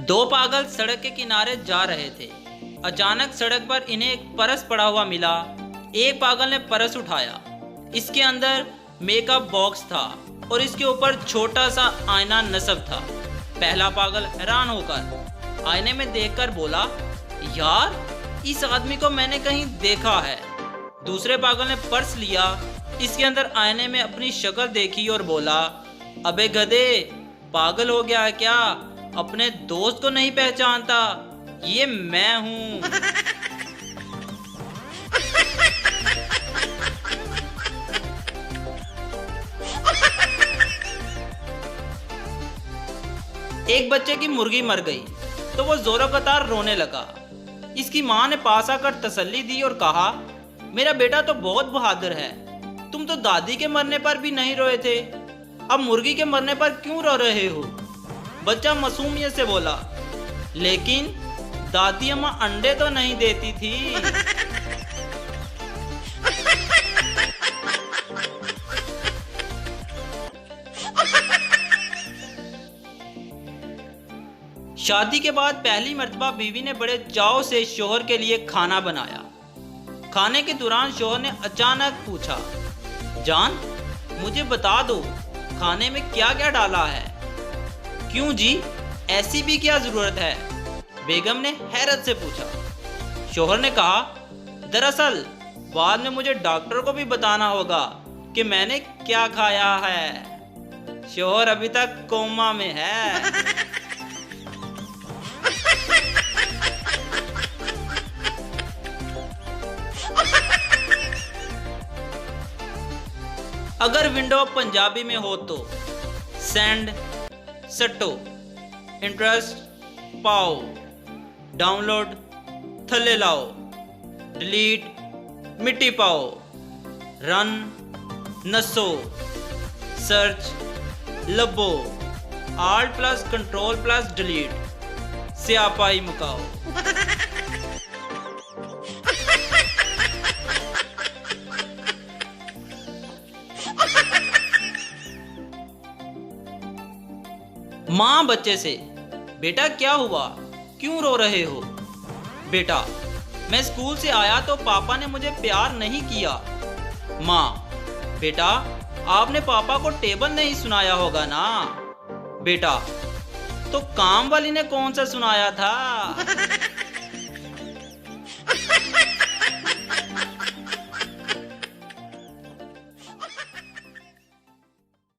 दो पागल सड़क के किनारे जा रहे थे। अचानक सड़क पर इन्हें एक परस पड़ा हुआ मिला। एक पागल ने परस उठाया। इसके अंदर मेकअप बॉक्स था और इसके ऊपर छोटा सा आईना नस्ब था। पहला पागल हैरान होकर आईने में देखकर बोला, यार इस आदमी को मैंने कहीं देखा है। दूसरे पागल ने पर्स लिया, इसके अंदर आईने में अपनी शक्ल देखी और बोला, अबे गधे, पागल हो गया है क्या? अपने दोस्त को नहीं पहचानता? ये मैं हूं। एक बच्चे की मुर्गी मर गई तो वो जोरों कतार रोने लगा। इसकी मां ने पास आकर तसल्ली दी और कहा, मेरा बेटा तो बहुत बहादुर है, तुम तो दादी के मरने पर भी नहीं रोए थे, अब मुर्गी के मरने पर क्यों रो रहे हो? बच्चा मासूमियत से बोला, लेकिन दादी अम्मा अंडे तो नहीं देती थी। शादी के बाद पहली मर्तबा बीवी ने बड़े चाव से शोहर के लिए खाना बनाया। खाने के दौरान शोहर ने अचानक पूछा, जान मुझे बता दो खाने में क्या क्या डाला है? क्यों जी, ऐसी भी क्या जरूरत है? बेगम ने हैरत से पूछा। शोहर ने कहा, दरअसल बाद में मुझे डॉक्टर को भी बताना होगा कि मैंने क्या खाया है। शोहर अभी तक कोमा में है। अगर विंडो पंजाबी में हो तो सेंड, सट्टो, इंटरेस्ट, पाओ, डाउनलोड, थल्ले लाओ, डिलीट, मिट्टी पाओ, रन, नसो, सर्च, लबो, alt plus control plus delete, स्यापाई मुकाओ। माँ बच्चे से, बेटा क्या हुआ, क्यों रो रहे हो? बेटा, मैं स्कूल से आया तो पापा ने मुझे प्यार नहीं किया। माँ, बेटा आपने पापा को टेबल नहीं सुनाया होगा ना? बेटा, तो काम वाली ने कौन सा सुनाया था?